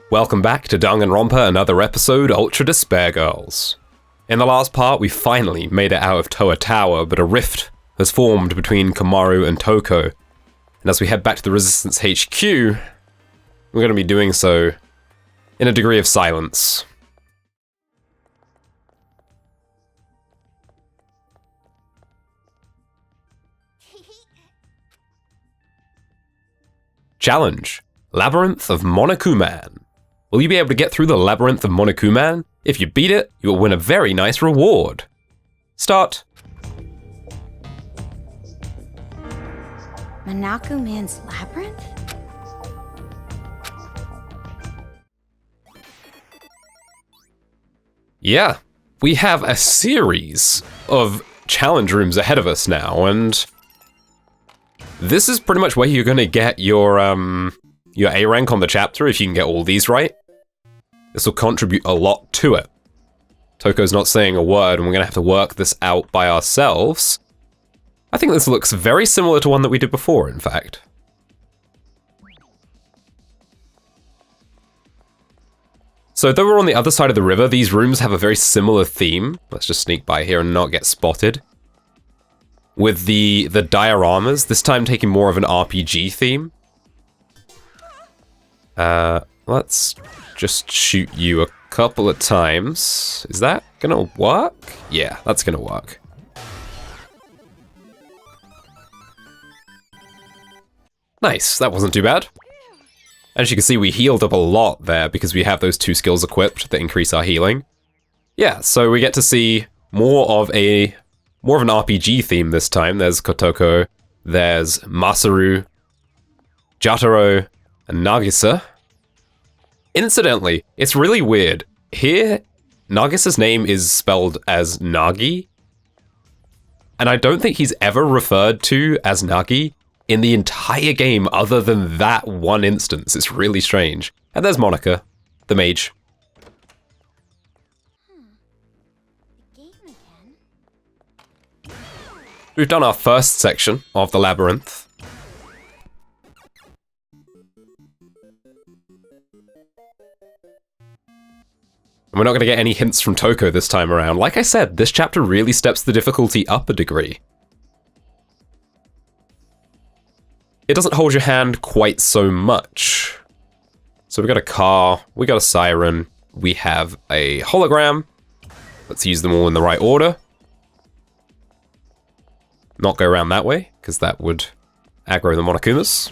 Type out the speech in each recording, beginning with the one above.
Welcome back to Danganronpa Another episode, Ultra Despair Girls. In the last part, we finally made it out of Towa Tower, but a rift has formed between Komaru and Toko. And as we head back to the Resistance HQ, we're going to be doing so in a degree of silence. Challenge: Labyrinth of Cumin. Will you be able to get through the Labyrinth of Cumin? If you beat it, you will win a very nice reward. Start. Monaco-man's Labyrinth? Yeah, we have a series of challenge rooms ahead of us now, and this is pretty much where you're going to get your A rank on the chapter if you can get all these right. This will contribute a lot to it. Toko's not saying a word, and we're going to have to work this out by ourselves. I think this looks very similar to one that we did before, in fact. So though we're on the other side of the river, these rooms have a very similar theme. Let's just sneak by here and not get spotted. With the dioramas, this time taking more of an RPG theme. Let's just shoot you a couple of times. Is that gonna work? Yeah, that's gonna work. Nice, that wasn't too bad. As you can see, we healed up a lot there because we have those two skills equipped that increase our healing. Yeah, so we get to see more of an RPG theme this time. There's Kotoko, there's Masaru, Jotaro, and Nagisa. Incidentally, it's really weird. Here, Nagisa's name is spelled as Nagi, and I don't think he's ever referred to as Nagi in the entire game other than that one instance. It's really strange. And there's Monica, the mage. We've done our first section of the labyrinth. And we're not going to get any hints from Toko this time around. Like I said, this chapter really steps the difficulty up a degree. It doesn't hold your hand quite so much. So we got a car, we got a siren, we have a hologram. Let's use them all in the right order. Not go around that way, because that would aggro the Monokumas.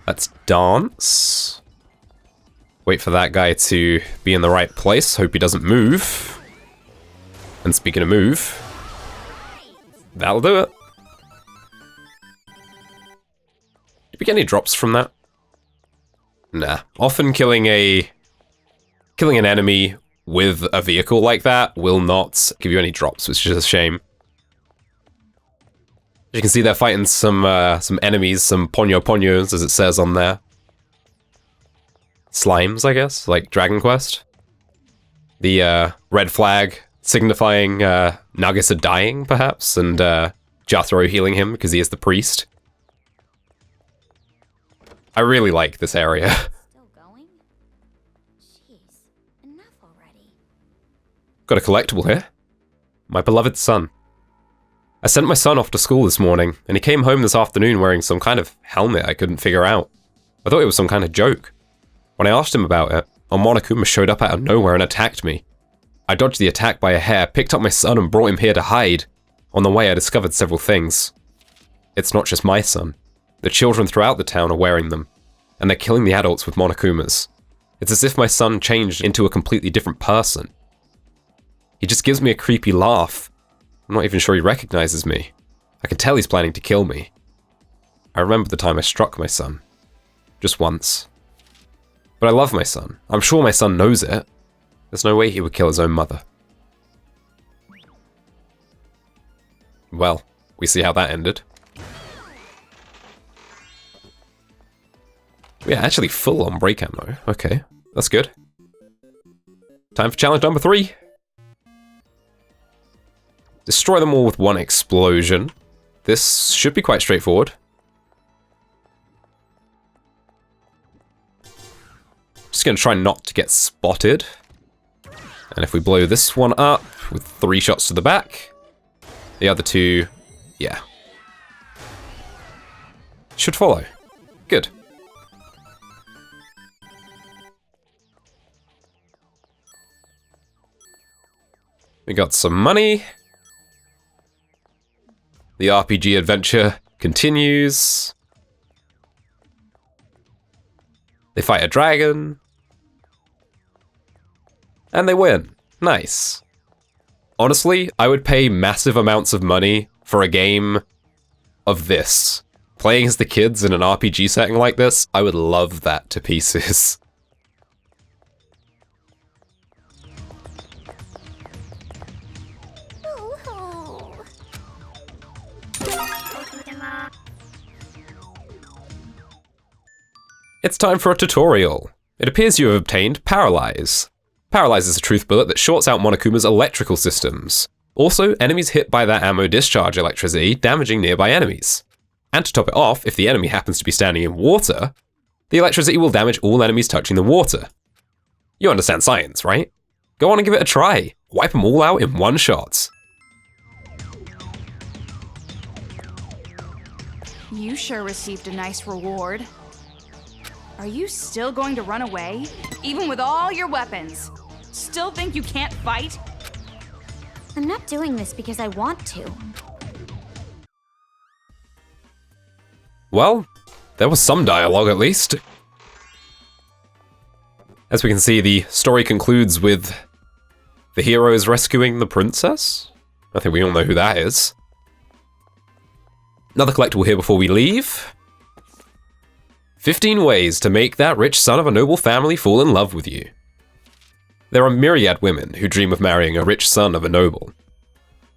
Let's dance. Wait for that guy to be in the right place. Hope he doesn't move. And speaking of move, that'll do it. Did we get any drops from that? Nah. Often killing an enemy with a vehicle like that will not give you any drops, which is a shame. You can see they're fighting some enemies, some ponyo-ponyos, as it says on there. Slimes, I guess, like Dragon Quest. The red flag signifying Nagisa dying, perhaps, and Jotaro healing him because he is the priest. I really like this area. Still going? Jeez, enough already. Got a collectible here. My beloved son. I sent my son off to school this morning, and he came home this afternoon wearing some kind of helmet I couldn't figure out. I thought it was some kind of joke. When I asked him about it, a Monokuma showed up out of nowhere and attacked me. I dodged the attack by a hair, picked up my son and brought him here to hide. On the way I discovered several things. It's not just my son. The children throughout the town are wearing them, and they're killing the adults with Monokumas. It's as if my son changed into a completely different person. He just gives me a creepy laugh. I'm not even sure he recognizes me. I can tell he's planning to kill me. I remember the time I struck my son. Just once. But I love my son. I'm sure my son knows it. There's no way he would kill his own mother. Well, we see how that ended. Yeah, actually full on break ammo. Okay, that's good. Time for challenge number 3. Destroy them all with one explosion. This should be quite straightforward. Just gonna try not to get spotted. And if we blow this one up with 3 shots to the back, the other 2, yeah. Should follow. Good. We got some money. The RPG adventure continues. They fight a dragon. And they win. Nice. Honestly, I would pay massive amounts of money for a game of this. Playing as the kids in an RPG setting like this, I would love that to pieces. It's time for a tutorial. It appears you have obtained Paralyze. Paralyze is a truth bullet that shorts out Monokuma's electrical systems. Also, enemies hit by that ammo discharge electricity, damaging nearby enemies. And to top it off, if the enemy happens to be standing in water, the electricity will damage all enemies touching the water. You understand science, right? Go on and give it a try. Wipe them all out in one shot. You sure received a nice reward. Are you still going to run away? Even with all your weapons? Still think you can't fight? I'm not doing this because I want to. Well, there was some dialogue at least. As we can see, the story concludes with the heroes rescuing the princess. I think we all know who that is. Another collectible here before we leave. 15 ways to make that rich son of a noble family fall in love with you. There are myriad women who dream of marrying a rich son of a noble.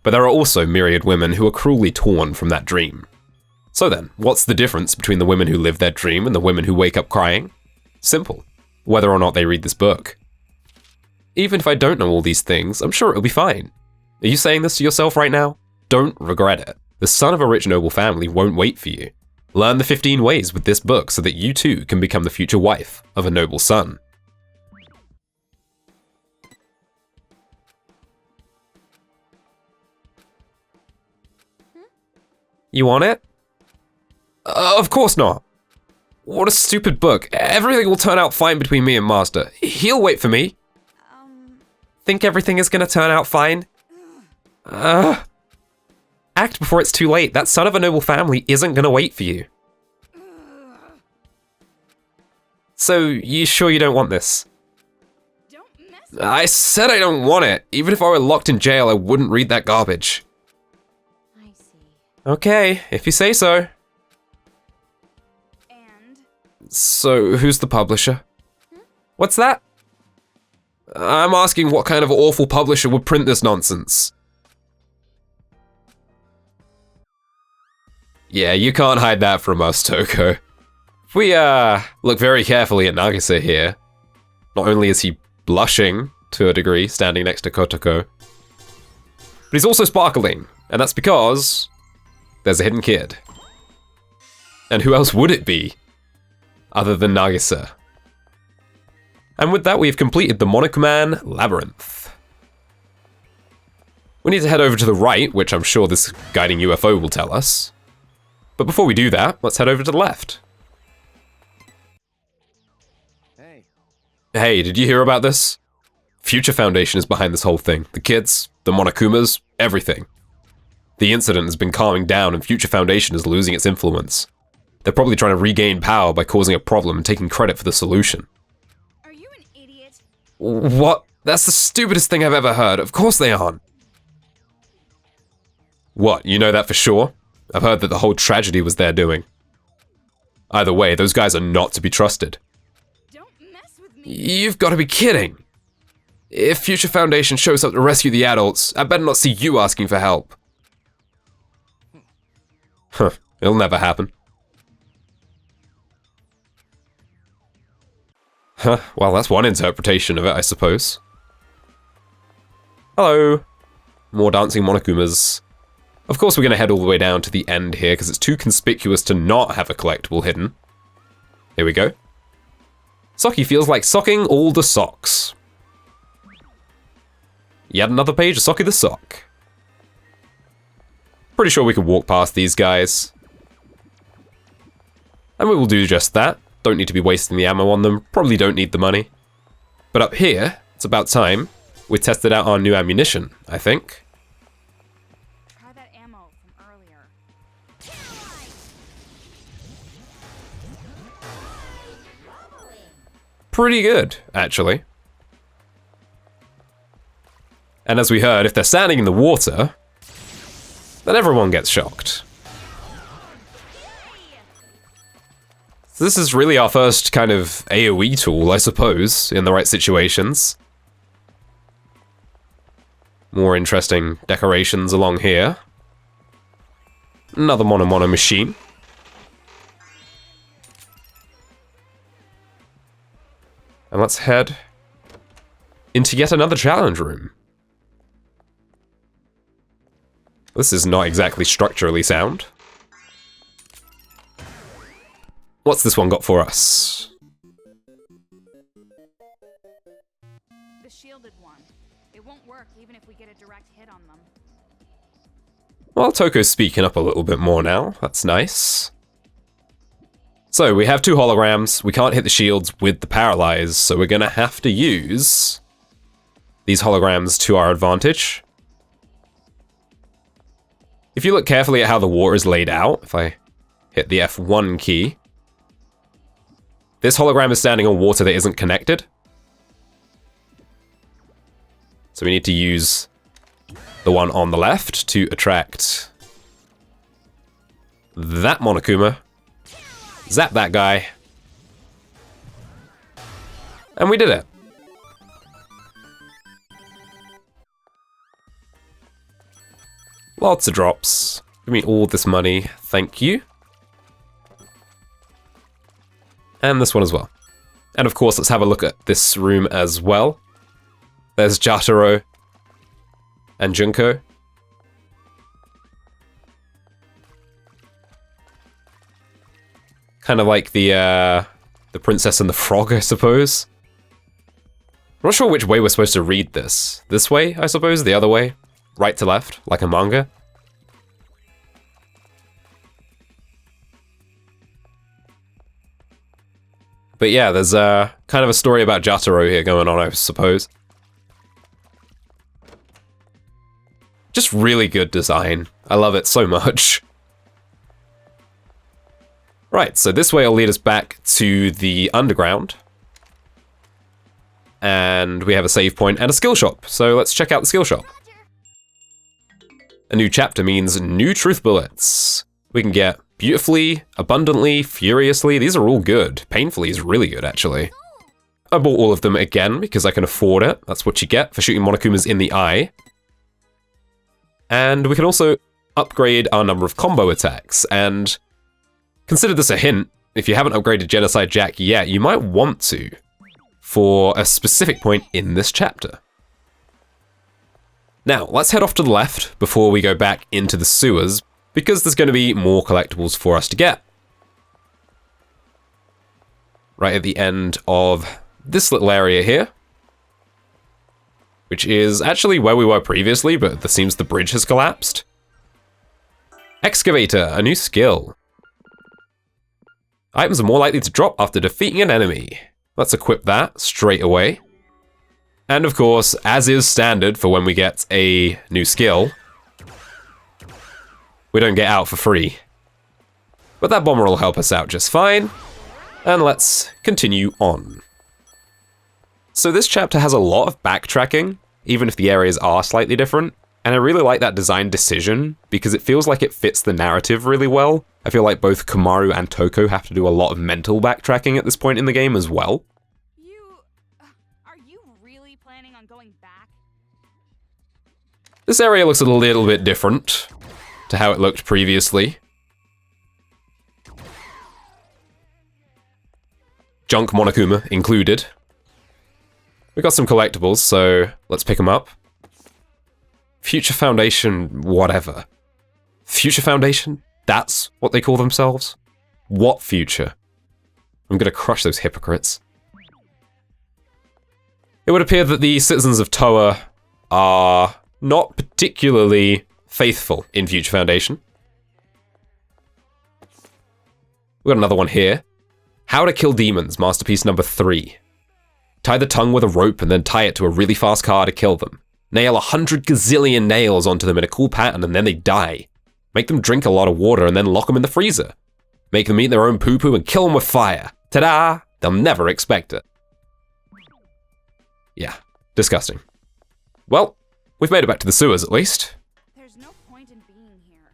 But there are also myriad women who are cruelly torn from that dream. So then, what's the difference between the women who live their dream and the women who wake up crying? Simple. Whether or not they read this book. Even if I don't know all these things, I'm sure it'll be fine. Are you saying this to yourself right now? Don't regret it. The son of a rich noble family won't wait for you. Learn the 15 ways with this book so that you too can become the future wife of a noble son. You want it? Of course not. What a stupid book. Everything will turn out fine between me and Master. He'll wait for me. Think everything is gonna turn out fine? Act before it's too late. That son of a noble family isn't gonna wait for you. So, you sure you don't want this? I said I don't want it. Even if I were locked in jail, I wouldn't read that garbage. I see. Okay, if you say so. And? So, who's the publisher? What's that? I'm asking what kind of awful publisher would print this nonsense. Yeah, you can't hide that from us, Toko. If we, look very carefully at Nagisa here, not only is he blushing, to a degree, standing next to Kotoko, but he's also sparkling, and that's because there's a hidden kid. And who else would it be, other than Nagisa? And with that, we've completed the Monokuman Labyrinth. We need to head over to the right, which I'm sure this guiding UFO will tell us. But before we do that, let's head over to the left. Hey, did you hear about this? Future Foundation is behind this whole thing. The kids, the Monokumas, everything. The incident has been calming down and Future Foundation is losing its influence. They're probably trying to regain power by causing a problem and taking credit for the solution. Are you an idiot? What? That's the stupidest thing I've ever heard. Of course they aren't. What, you know that for sure? I've heard that the whole tragedy was their doing. Either way, those guys are not to be trusted. Don't mess with me. You've got to be kidding. If Future Foundation shows up to rescue the adults, I better not see you asking for help. Huh, it'll never happen. Huh, well, that's one interpretation of it, I suppose. Hello. More dancing Monokumas. Of course we're going to head all the way down to the end here, because it's too conspicuous to not have a collectible hidden. Here we go. Socky feels like socking all the socks. Yet another page of Socky the Sock. Pretty sure we could walk past these guys. And we will do just that. Don't need to be wasting the ammo on them. Probably don't need the money. But up here, it's about time we tested out our new ammunition, I think. Try that ammo from earlier. Pretty good, actually. And as we heard, if they're standing in the water, then everyone gets shocked. So this is really our first kind of AoE tool, I suppose, in the right situations. More interesting decorations along here. Another mono machine. And let's head into yet another challenge room. This is not exactly structurally sound. What's this one got for us? The shielded one. It won't work even if we get a direct hit on them. Well, Toko's speaking up a little bit more now. That's nice. So, we have two holograms. We can't hit the shields with the Paralyze, so we're gonna have to use these holograms to our advantage. If you look carefully at how the water is laid out, if I hit the F1 key, this hologram is standing on water that isn't connected. So we need to use the one on the left to attract that Monokuma. Zap that guy. And we did it. Lots of drops. Give me all this money, thank you. And this one as well. And of course, let's have a look at this room as well. There's Jataro and Junko. Kind of like the Princess and the Frog, I suppose. I'm not sure which way we're supposed to read this. This way, I suppose? The other way? Right to left, like a manga? But yeah, there's kind of a story about Jataro here going on, I suppose. Just really good design. I love it so much. Right, so this way will lead us back to the underground. And we have a save point and a skill shop. So let's check out the skill shop. A new chapter means new truth bullets. We can get beautifully, abundantly, furiously. These are all good. Painfully is really good, actually. I bought all of them again because I can afford it. That's what you get for shooting Monokumas in the eye. And we can also upgrade our number of combo attacks. And consider this a hint. If you haven't upgraded Genocide Jack yet, you might want to for a specific point in this chapter. Now, let's head off to the left before we go back into the sewers, because there's going to be more collectibles for us to get. Right at the end of this little area here, which is actually where we were previously, but it seems the bridge has collapsed. Excavator, a new skill. Items are more likely to drop after defeating an enemy. Let's equip that straight away. And of course, as is standard for when we get a new skill, we don't get out for free. But that bomber will help us out just fine. And let's continue on. So this chapter has a lot of backtracking, even if the areas are slightly different. And I really like that design decision, because it feels like it fits the narrative really well. I feel like both Komaru and Toko have to do a lot of mental backtracking at this point in the game as well. Are you really planning on going back? This area looks a little bit different to how it looked previously. Junk Monokuma included. We got some collectibles, so let's pick them up. Future Foundation, whatever. Future Foundation? That's what they call themselves? What future? I'm gonna crush those hypocrites. It would appear that the citizens of Towa are not particularly faithful in Future Foundation. We've got another one here. How to Kill Demons, Masterpiece number 3. Tie the tongue with a rope and then tie it to a really fast car to kill them. Nail 100 gazillion nails onto them in a cool pattern and then they die. Make them drink a lot of water and then lock them in the freezer. Make them eat their own poo-poo and kill them with fire. Ta-da! They'll never expect it. Yeah, disgusting. Well, we've made it back to the sewers at least. There's no point in being here.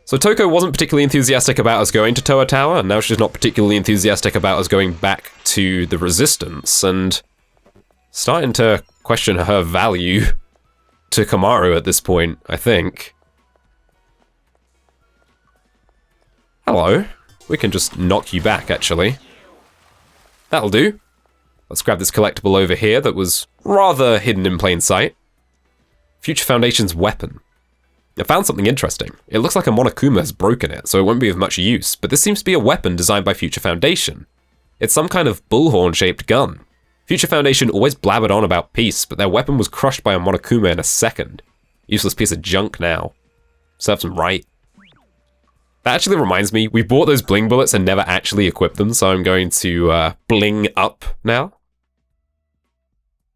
So Toko wasn't particularly enthusiastic about us going to Towa Tower, and now she's not particularly enthusiastic about us going back to the Resistance, and starting to question her value to Komaru at this point, I think. Hello. We can just knock you back, actually. That'll do. Let's grab this collectible over here that was rather hidden in plain sight. Future Foundation's weapon. I found something interesting. It looks like a Monokuma has broken it, so it won't be of much use, but this seems to be a weapon designed by Future Foundation. It's some kind of bullhorn-shaped gun. Future Foundation always blabbered on about peace, but their weapon was crushed by a Monokuma in a second. Useless piece of junk now. Serves them right. That actually reminds me, we bought those bling bullets and never actually equipped them, so I'm going to bling up now.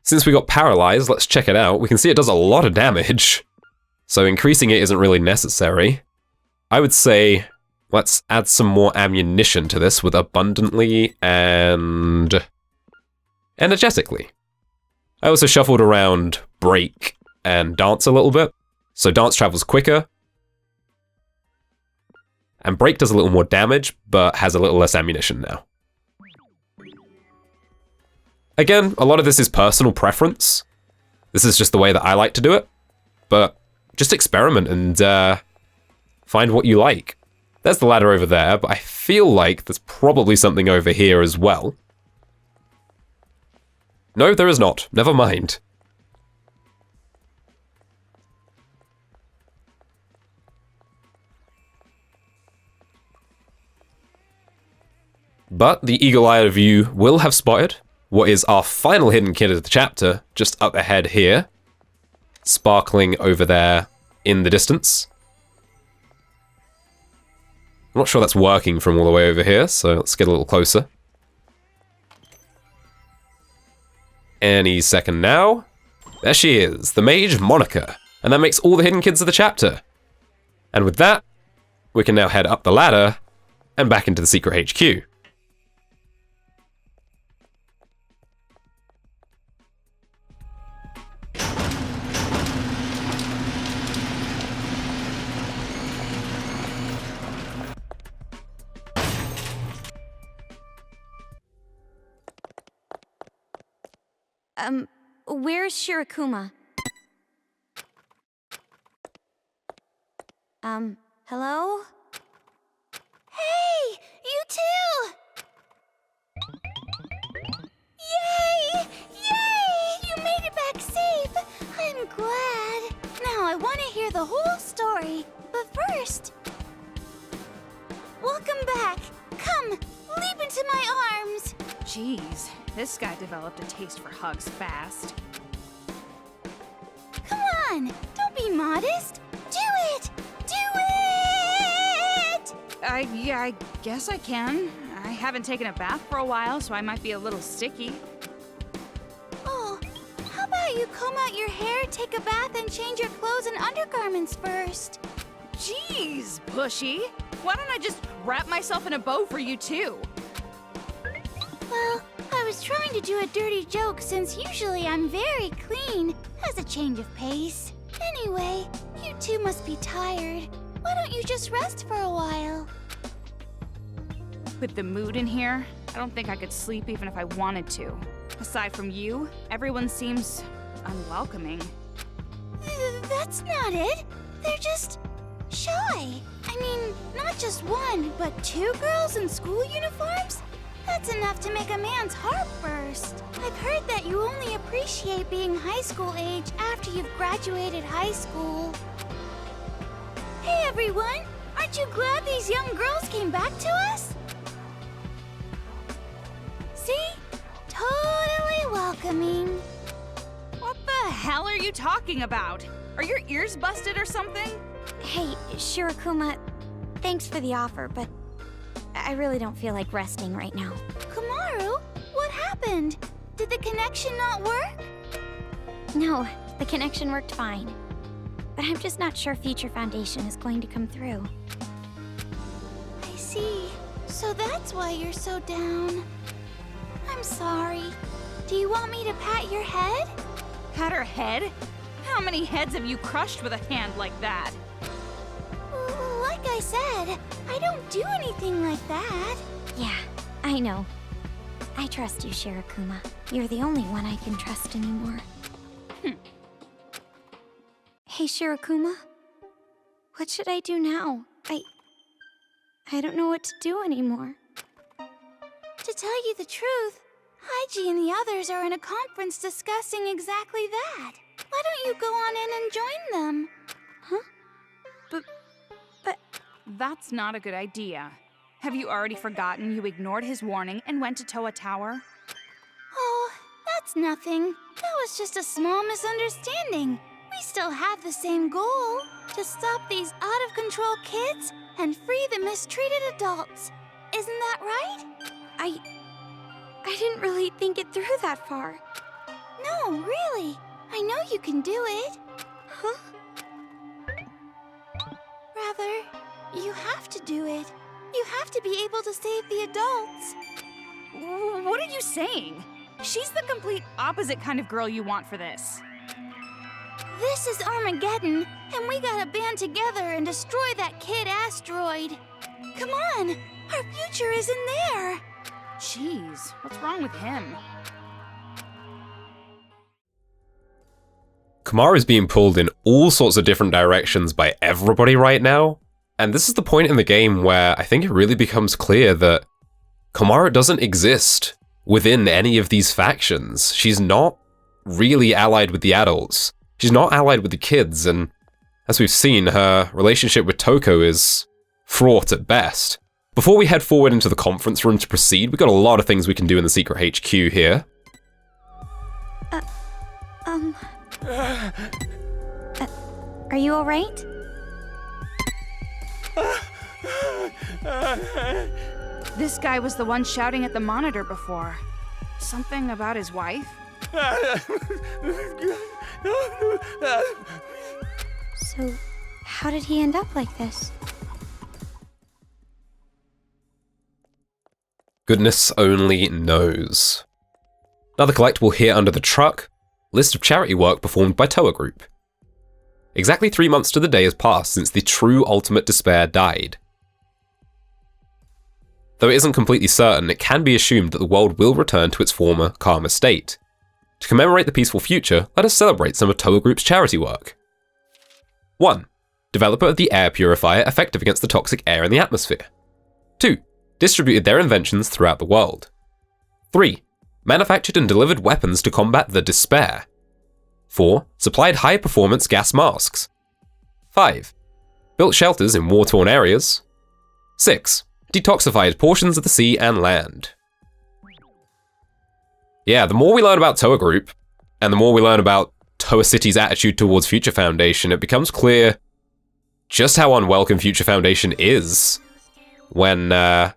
Since we got Paralyze, let's check it out. We can see it does a lot of damage, so increasing it isn't really necessary. I would say let's add some more ammunition to this with abundantly and energetically. I also shuffled around break and dance a little bit, so dance travels quicker. And break does a little more damage, but has a little less ammunition now. Again, a lot of this is personal preference. This is just the way that I like to do it. But just experiment and find what you like. There's the ladder over there, but I feel like there's probably something over here as well. No, there is not. Never mind. But the eagle-eye of you will have spotted what is our final hidden kid of the chapter, just up ahead here, sparkling over there in the distance. I'm not sure that's working from all the way over here, so let's get a little closer. Any second now. There she is, the mage Monica, and that makes all the hidden kids of the chapter. And with that, we can now head up the ladder and back into the secret HQ. Where's Shirakuma? Hello? Hey! You too! Yay! Yay! You made it back safe! I'm glad. Now I want to hear the whole story. But first... Welcome back! Come, leap into my arms! Jeez, this guy developed a taste for hugs fast. Come on! Don't be modest! Do it! Do it! Yeah, I guess I can. I haven't taken a bath for a while, so I might be a little sticky. Oh, how about you comb out your hair, take a bath, and change your clothes and undergarments first? Jeez, pushy. Why don't I just wrap myself in a bow for you too? Well, I was trying to do a dirty joke since usually I'm very clean, as a change of pace. Anyway, you two must be tired. Why don't you just rest for a while? With the mood in here, I don't think I could sleep even if I wanted to. Aside from you, everyone seems unwelcoming. That's not it. They're just shy. I mean, not just one, but 2 girls in school uniforms? That's enough to make a man's heart burst. I've heard that you only appreciate being high school age after you've graduated high school. Hey everyone! Aren't you glad these young girls came back to us? See? hell are you talking about? Are your ears busted or something? Hey, Shirakuma, thanks for the offer, but I really don't feel like resting right now. Komaru, what happened? Did the connection not work? No, the connection worked fine. But I'm just not sure Future Foundation is going to come through. I see. So that's why you're so down. I'm sorry. Do you want me to pat your head? Pat her head? How many heads have you crushed with a hand like that? Like I said, I don't do anything like that. Yeah, I know. I trust you, Shirakuma. You're the only one I can trust anymore. Hey, Shirakuma. What should I do now? I don't know what to do anymore. To tell you the truth, Haiji and the others are in a conference discussing exactly that. Why don't you go on in and join them? Huh? But that's not a good idea. Have you already forgotten you ignored his warning and went to Towa Tower? Oh, that's nothing. That was just a small misunderstanding. We still have the same goal, to stop these out-of-control kids and free the mistreated adults. Isn't that right? I didn't really think it through that far. No, really. I know you can do it. Huh? Rather, you have to do it. You have to be able to save the adults. What are you saying? She's the complete opposite kind of girl you want for this. This is Armageddon, and we gotta band together and destroy that kid asteroid. Come on, our future is in there. Jeez, what's wrong with him? Komaru is being pulled in all sorts of different directions by everybody right now, and this is the point in the game where I think it really becomes clear that Komaru doesn't exist within any of these factions. She's not really allied with the adults. She's not allied with the kids, and as we've seen, her relationship with Toko is fraught at best. Before we head forward into the conference room to proceed, we've got a lot of things we can do in the secret HQ here. Are you alright? This guy was the one shouting at the monitor before. Something about his wife? So, how did he end up like this? Goodness only knows. Another collectible here under the truck, list of charity work performed by Towa Group. Exactly 3 months to the day has passed since the true Ultimate Despair died. Though it isn't completely certain, it can be assumed that the world will return to its former calmer state. To commemorate the peaceful future, let us celebrate some of Towa Group's charity work. 1. Developer of the air purifier effective against the toxic air in the atmosphere. 2. Distributed their inventions throughout the world. 3. Manufactured and delivered weapons to combat the despair. 4. Supplied high-performance gas masks. 5. Built shelters in war-torn areas. 6. Detoxified portions of the sea and land. Yeah, the more we learn about Towa Group, and the more we learn about Towa City's attitude towards Future Foundation, it becomes clear just how unwelcome Future Foundation is when Towa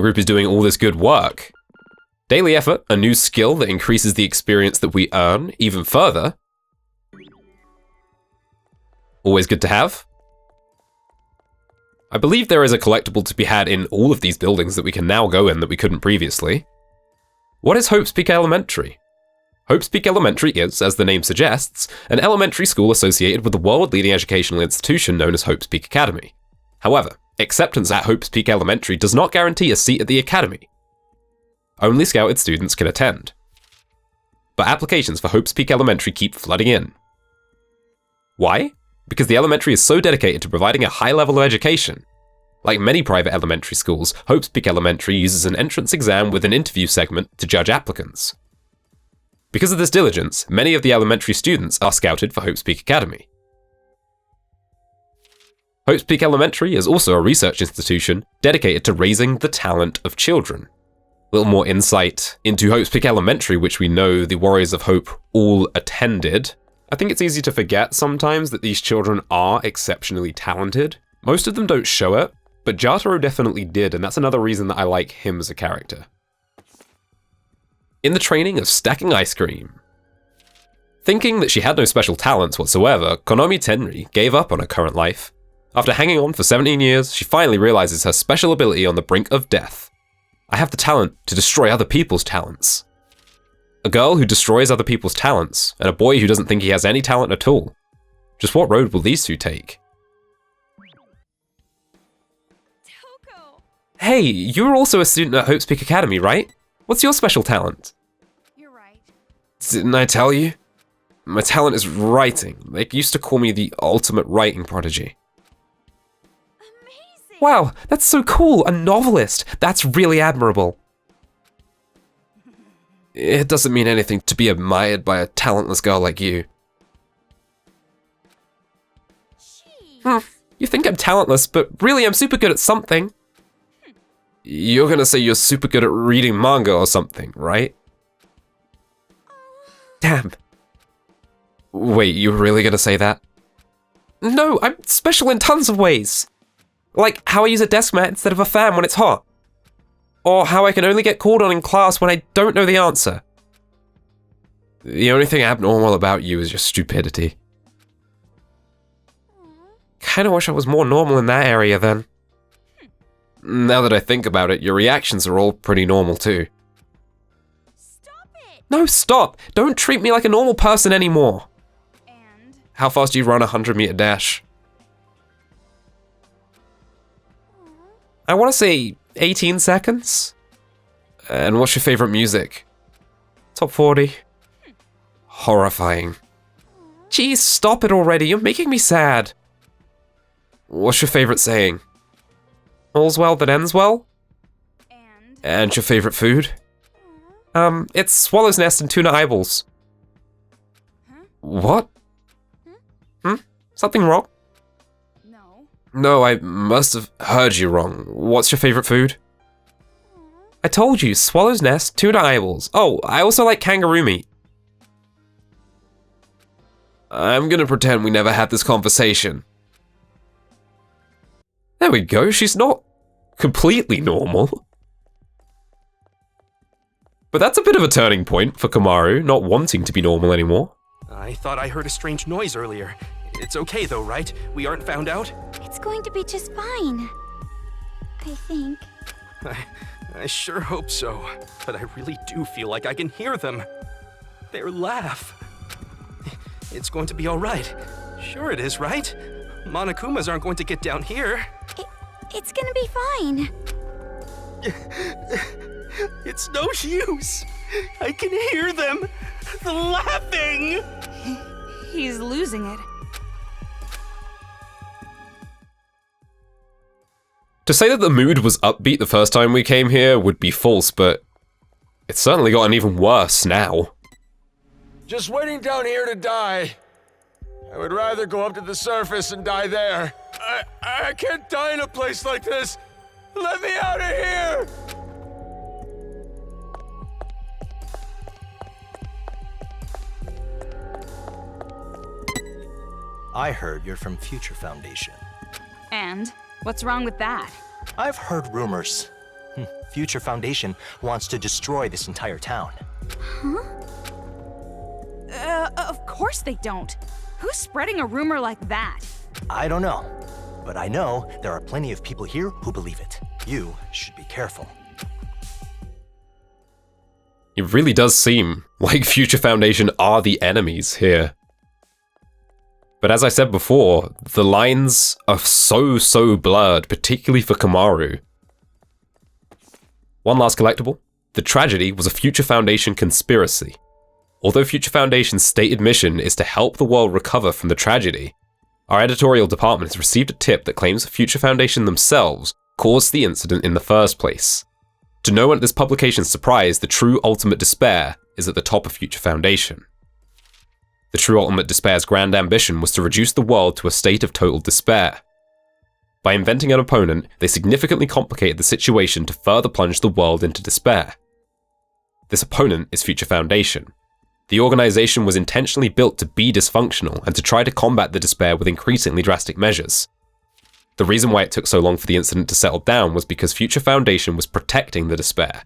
Group is doing all this good work. Daily effort, a new skill that increases the experience that we earn even further. Always good to have. I believe there is a collectible to be had in all of these buildings that we can now go in that we couldn't previously. What is Hope's Peak Elementary? Hope's Peak Elementary is, as the name suggests, an elementary school associated with the world-leading educational institution known as Hope's Peak Academy. However, acceptance at Hope's Peak Elementary does not guarantee a seat at the academy. Only scouted students can attend. But applications for Hope's Peak Elementary keep flooding in. Why? Because the elementary is so dedicated to providing a high level of education. Like many private elementary schools, Hope's Peak Elementary uses an entrance exam with an interview segment to judge applicants. Because of this diligence, many of the elementary students are scouted for Hope's Peak Academy. Hope's Peak Elementary is also a research institution dedicated to raising the talent of children. little more insight into Hope's Peak Elementary, which we know the Warriors of Hope all attended. I think it's easy to forget sometimes that these children are exceptionally talented. Most of them don't show it, but Jataro definitely did, and that's another reason that I like him as a character. In the training of stacking ice cream. Thinking that she had no special talents whatsoever, Konomi Tenri gave up on her current life. After hanging on for 17 years, she finally realizes her special ability on the brink of death. I have the talent to destroy other people's talents. A girl who destroys other people's talents, and a boy who doesn't think he has any talent at all. Just what road will these two take? Toko! Hey, you're also a student at Hope's Peak Academy, right? What's your special talent? You're right. Didn't I tell you? My talent is writing. They used to call me the ultimate writing prodigy. Amazing! Wow, that's so cool, a novelist. That's really admirable. It doesn't mean anything to be admired by a talentless girl like you. Jeez. You think I'm talentless, but really I'm super good at something. You're gonna say you're super good at reading manga or something, right? Damn. Wait, you were really gonna say that? No, I'm special in tons of ways. Like how I use a desk mat instead of a fan when it's hot. Or how I can only get called on in class when I don't know the answer. The only thing abnormal about you is your stupidity. Kinda wish I was more normal in that area then. Now that I think about it, your reactions are all pretty normal too. Stop it! No, stop! Don't treat me like a normal person anymore. And How fast do you run a 100-meter dash? I want to say 18 seconds. And what's your favorite music? Top 40. Horrifying. Geez, stop it already. You're making me sad. What's your favorite saying? All's well that ends well? And your favorite food? It's swallow's nest and tuna eyeballs. What? Something wrong? no. No, I must have heard you wrong. What's your favorite food? I told you, swallow's nest, tuna eyeballs. Oh, I also like kangaroo meat. I'm gonna pretend we never had this conversation. There we go, she's not completely normal. But that's a bit of a turning point for Komaru, not wanting to be normal anymore. I thought I heard a strange noise earlier. It's okay though, right? We aren't found out? It's going to be just fine. I think. I sure hope so. But I really do feel like I can hear them. Their laugh. It's going to be alright. Sure it is, right? Monokumas aren't going to get down here. It's gonna be fine. It's no use. I can hear them. Laughing. He's losing it. To say that the mood was upbeat the first time we came here would be false, but it's certainly gotten even worse now. Just waiting down here to die. I would rather go up to the surface and die there. I can't die in a place like this. Let me out of here! I heard you're from Future Foundation. And what's wrong with that? I've heard rumors. Future Foundation wants to destroy this entire town. Of course they don't. Who's spreading a rumor like that? I don't know, but I know there are plenty of people here who believe it. You should be careful. It really does seem like Future Foundation are the enemies here. But as I said before, the lines are so blurred, particularly for Komaru. One last collectible. The tragedy was a Future Foundation conspiracy. Although Future Foundation's stated mission is to help the world recover from the tragedy, our editorial department has received a tip that claims Future Foundation themselves caused the incident in the first place. To no one at this publication's surprise, the true ultimate despair is at the top of Future Foundation. The true ultimate despair's grand ambition was to reduce the world to a state of total despair. By inventing an opponent, they significantly complicated the situation to further plunge the world into despair. This opponent is Future Foundation. The organization was intentionally built to be dysfunctional and to try to combat the despair with increasingly drastic measures. The reason why it took so long for the incident to settle down was because Future Foundation was protecting the despair.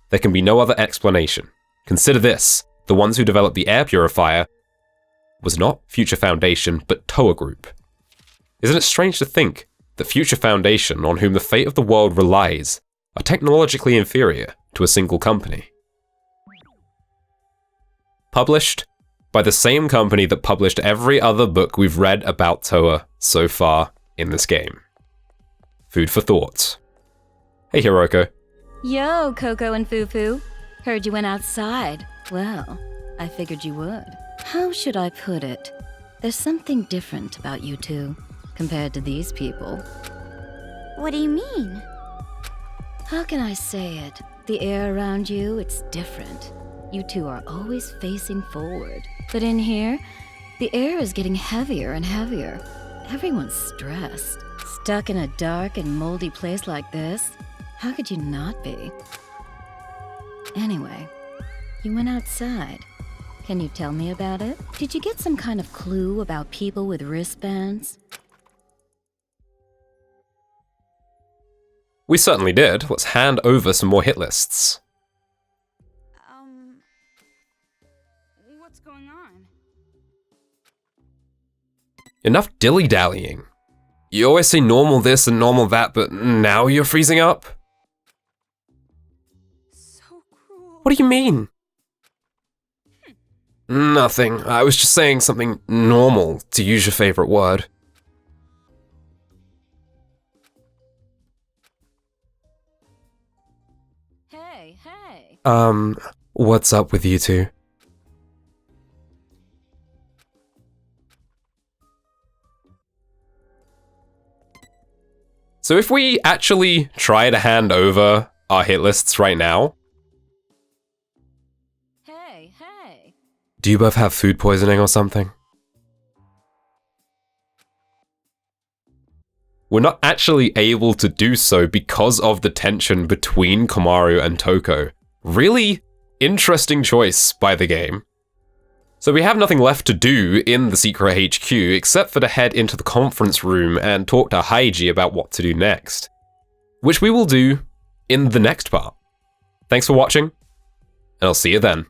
There can be no other explanation. Consider this: the ones who developed the air purifier was not Future Foundation, but Towa Group. Isn't it strange to think that Future Foundation, on whom the fate of the world relies, are technologically inferior to a single company? Published by the same company that published every other book we've read about Towa so far in this game. Food for thought. Hey Hiroko. Yo, Coco and Fufu. Heard you went outside. Well, I figured you would. How should I put it? There's something different about you two, compared to these people. What do you mean? How can I say it? The air around you, it's different. You two are always facing forward. But in here, the air is getting heavier and heavier. Everyone's stressed. Stuck in a dark and moldy place like this, how could you not be? Anyway, you went outside. Can you tell me about it? Did you get some kind of clue about people with wristbands? We certainly did. Let's hand over some more hit lists. What's going on? Enough dilly-dallying. You always say normal this and normal that, but now you're freezing up? So cruel. What do you mean? Nothing. I was just saying something normal, to use your favorite word. Hey, hey. What's up with you two? So if we actually try to hand over our hit lists right now, Hey, hey. do you both have food poisoning or something? We're not actually able to do so because of the tension between Komaru and Toko. Really interesting choice by the game. So we have nothing left to do in the secret HQ except for to head into the conference room and talk to Haiji about what to do next, which we will do in the next part. Thanks for watching, and I'll see you then.